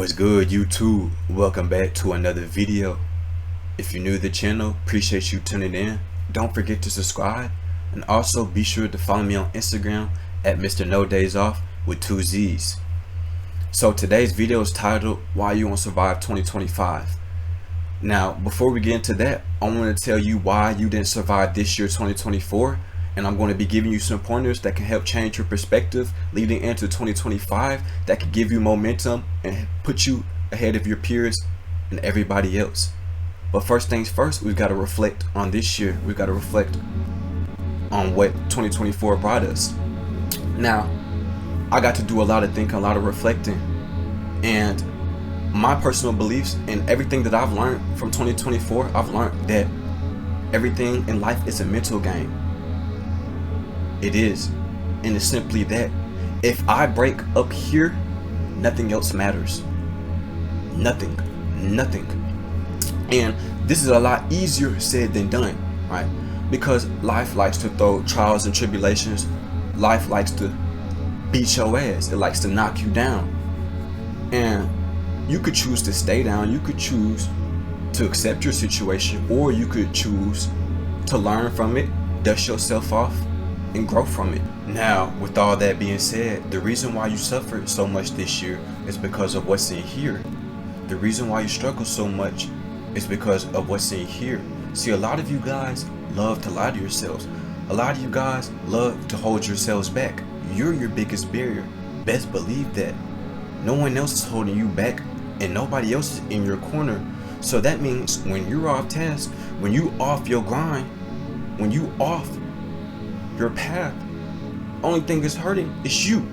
What's good, YouTube? Welcome back to another video. If you're new to the channel, appreciate you tuning in. Don't forget to subscribe, and also be sure to follow me on Instagram at Mr.NODayzOFF with 2 Z's. So today's video is titled Why You Won't Survive 2025. Now, before we get into that, I want to tell you why you didn't survive this year 2024, and I'm going to be giving you some pointers that can help change your perspective leading into 2025, that can give you momentum and put you ahead of your peers and everybody else. But first things first, we've got to reflect on this year. We've got to reflect on what 2024 brought us. Now, I got to do a lot of thinking, a lot of reflecting, and my personal beliefs and everything that I've learned from 2024, I've learned that everything in life is a mental game. It is, and it's simply that if I break up here, nothing else matters. Nothing. And this is a lot easier said than done, right? Because life likes to throw trials and tribulations. Life likes to beat your ass. It likes to knock you down. And you could choose to stay down. You could choose to accept your situation, or you could choose to learn from it, dust yourself off, and grow from it. Now, with all that being said, the reason why you suffered so much this year is because of what's in here. The reason why you struggle so much is because of what's in here. See, a lot of you guys love to lie to yourselves. A lot of you guys love to hold yourselves back. You're your biggest barrier. Best believe that. No one else is holding you back, and nobody else is in your corner. So that means when you're off task, when you off your grind, when you off your path, only thing that's hurting is you.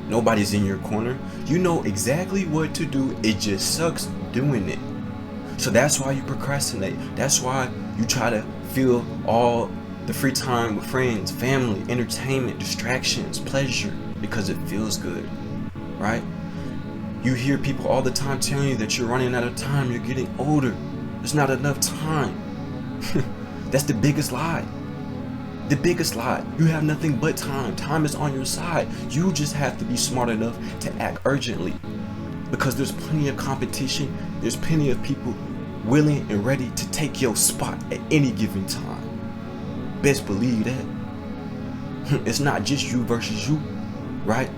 Nobody's in your corner. You know exactly what to do. It just sucks doing it. So that's why you procrastinate. That's why you try to fill all the free time with friends, family, entertainment, distractions, pleasure, because it feels good, right? You hear people all the time telling you that you're running out of time, you're getting older, there's not enough time. That's the biggest lie. The biggest lie. You have nothing but time. Time is on your side. You just have to be smart enough to act urgently, because there's plenty of competition. There's plenty of people willing and ready to take your spot at any given time. Best believe that. It's not just you versus you, right?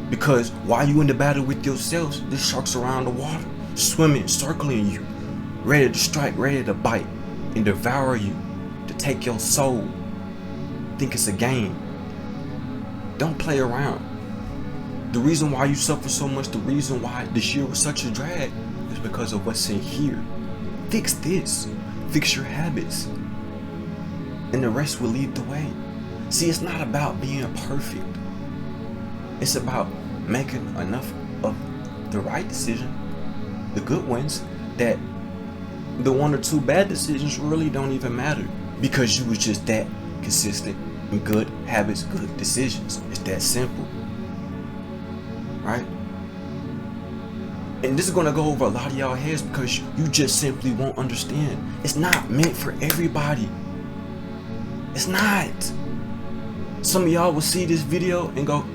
Because while you in the battle with yourselves, there's sharks around the water, swimming, circling you, ready to strike, ready to bite and devour you, to take your soul. Think it's a game. Don't play around. The reason why you suffer so much, the reason why this year was such a drag, is because of what's in here. Fix this. Fix your habits, and the rest will lead the way. See, it's not about being perfect. It's about making enough of the right decision, the good ones, that the 1 or 2 bad decisions really don't even matter, because you was just that consistent in good habits, good decisions. It's that simple, right? And this is gonna go over a lot of y'all heads, because you just simply won't understand. It's not meant for everybody. It's not. Some of y'all will see this video and go,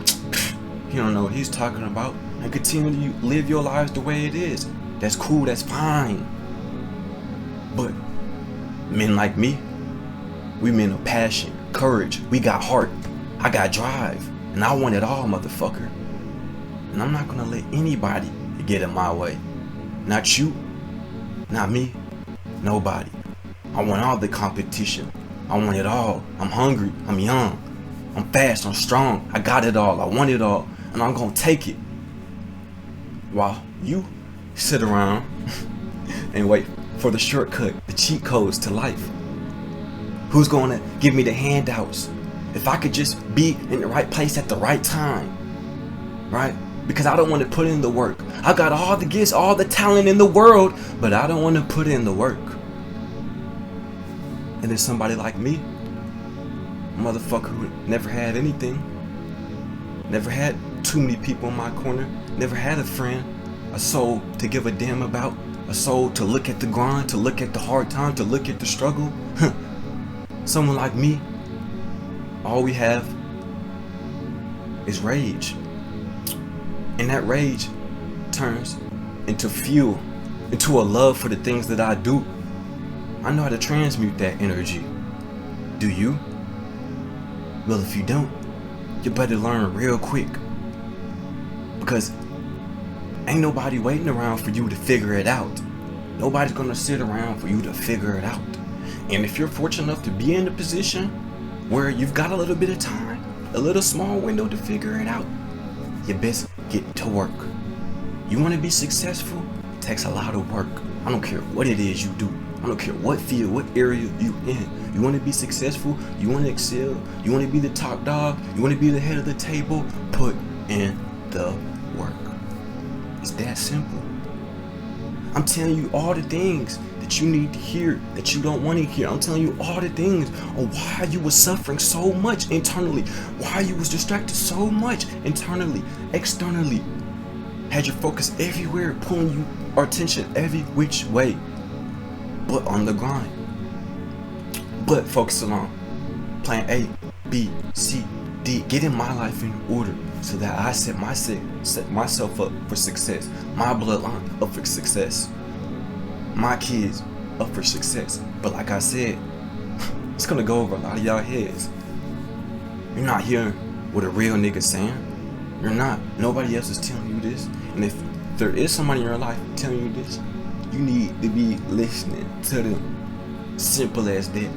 he don't know what he's talking about, and continue to live your lives the way it is. That's cool, that's fine. But men like me, we men of passion, courage, we got heart, I got drive, and I want it all, motherfucker. And I'm not gonna let anybody get in my way. Not you, not me, nobody. I want all the competition. I want it all. I'm hungry, I'm young, I'm fast, I'm strong, I got it all, I want it all, and I'm gonna take it. While you sit around and wait for the shortcut, the cheat codes to life. Who's gonna give me the handouts? If I could just be in the right place at the right time, right? Because I don't want to put in the work. I got all the gifts, all the talent in the world, but I don't want to put in the work. And then somebody like me, a motherfucker who never had anything, never had too many people in my corner, never had a friend, a soul to give a damn about, a soul to look at the grind, to look at the hard time, to look at the struggle. Someone like me, all we have is rage. And that rage turns into fuel, into a love for the things that I do. I know how to transmute that energy. Do you? Well, if you don't, you better learn real quick. Because ain't nobody waiting around for you to figure it out. Nobody's gonna sit around for you to figure it out. And if you're fortunate enough to be in a position where you've got a little bit of time, a little small window to figure it out, you best get to work. You wanna be successful? It takes a lot of work. I don't care what it is you do. I don't care what field, what area you in. You want to be successful, you want to excel, you want to be the top dog, you want to be the head of the table, put in the work. It's that simple. I'm telling you all the things that you need to hear, that you don't want to hear. I'm telling you all the things on why you was suffering so much internally, why you was distracted so much internally, externally. Had your focus everywhere, pulling you our attention every which way, but on the grind. But focusing on plan A, B, C, D, getting my life in order so that I set myself up for success, my bloodline up for success, my kids up for success. But like I said, it's gonna go over a lot of y'all heads. You're not hearing what a real nigga saying. You're not. Nobody else is telling you this. And if there is somebody in your life telling you this, you need to be listening to them. Simple as that.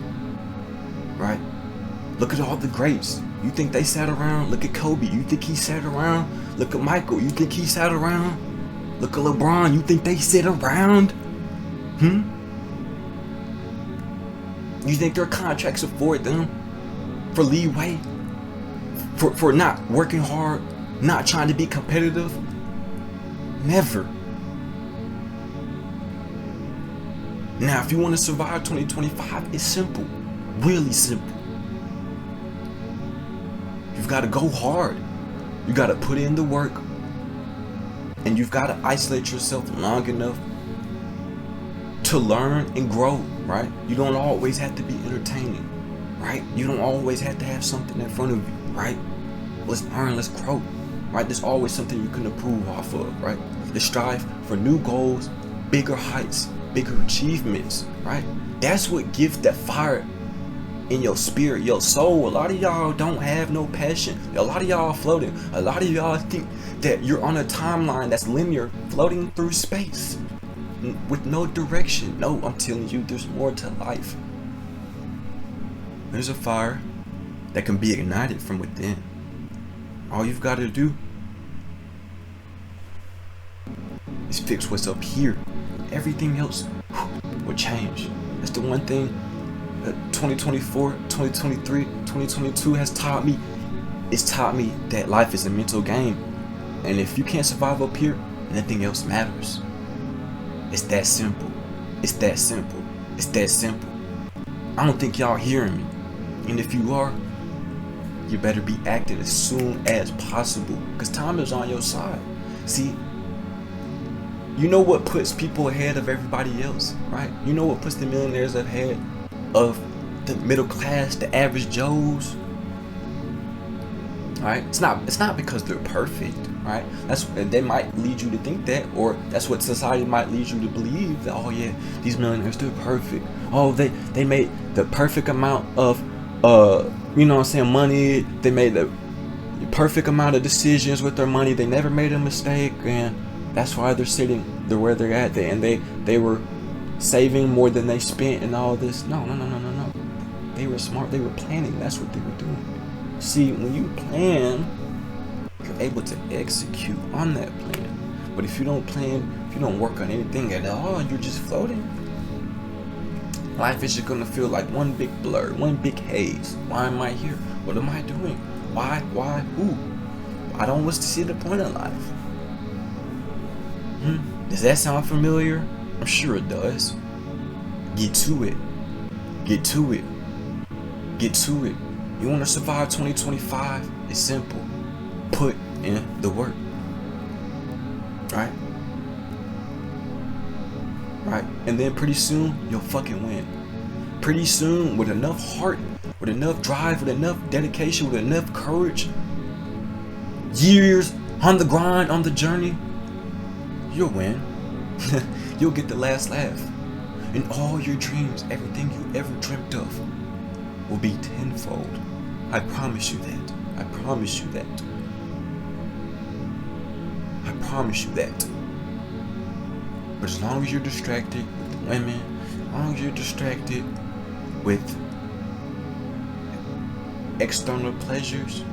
Right? Look at all the greats. You think they sat around? Look at Kobe. You think he sat around? Look at Michael. You think he sat around? Look at LeBron. You think they sit around? You think their contracts afford them for leeway? For not working hard? Not trying to be competitive? Never. Now, if you want to survive 2025, it's simple. Really simple. You've got to go hard. You got to put in the work. And you've got to isolate yourself long enough to learn and grow, right? You don't always have to be entertaining, right? You don't always have to have something in front of you, right? Let's learn, let's grow, right? There's always something you can improve off of, right? Let's strive for new goals, bigger heights, bigger achievements, right? That's what gives that fire in your spirit, your soul. A lot of y'all don't have no passion. A lot of y'all are floating. A lot of y'all think that you're on a timeline that's linear, floating through space with no direction. No, I'm telling you, there's more to life. There's a fire that can be ignited from within. All you've got to do is fix what's up here. Everything else will change. That's the one thing that 2024, 2023, 2022 has taught me. It's taught me that life is a mental game. And if you can't survive up here, nothing else matters. It's that simple. It's that simple. It's that simple. I don't think y'all hearing me. And if you are, you better be acting as soon as possible, because time is on your side. See, you know what puts people ahead of everybody else, right? You know what puts the millionaires ahead of the middle class, the average Joes, right? It's not because they're perfect, right? They might lead you to think that, or that's what society might lead you to believe, that, oh yeah, these millionaires, they're perfect. Oh, they made the perfect amount of you know what I'm saying, money. They made the perfect amount of decisions with their money. They never made a mistake, and that's why they're where they're at. They were saving more than they spent and all this. No. They were smart. They were planning. That's what they were doing. See, when you plan, you're able to execute on that plan. But if you don't plan, if you don't work on anything at all, you're just floating. Life is just gonna feel like one big blur, one big haze. Why am I here? What am I doing? Why? Who? I don't want to see the point of life. Does that sound familiar? I'm sure it does. Get to it. Get to it. Get to it. You want to survive 2025? It's simple. Put in the work. Right? Right? And then pretty soon, you'll fucking win. Pretty soon, with enough heart, with enough drive, with enough dedication, with enough courage, years on the grind, on the journey, you'll win. You'll get the last laugh. And all your dreams, everything you ever dreamt of, will be tenfold. I promise you that. I promise you that. I promise you that. But as long as you're distracted with women, as long as you're distracted with external pleasures,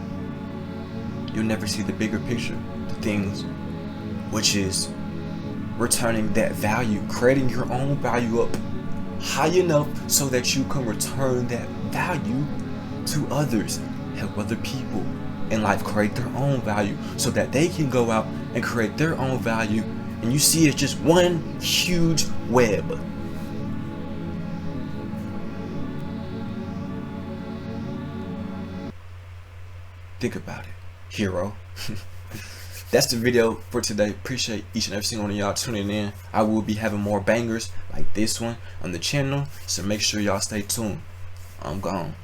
you'll never see the bigger picture, the things, which is returning that value, creating your own value up high enough so that you can return that value to others, help other people in life create their own value so that they can go out and create their own value, and you see it's just one huge web. Think about it, hero. That's the video for today. Appreciate each and every single one of y'all tuning in. I will be having more bangers like this one on the channel, so make sure y'all stay tuned. I'm gone.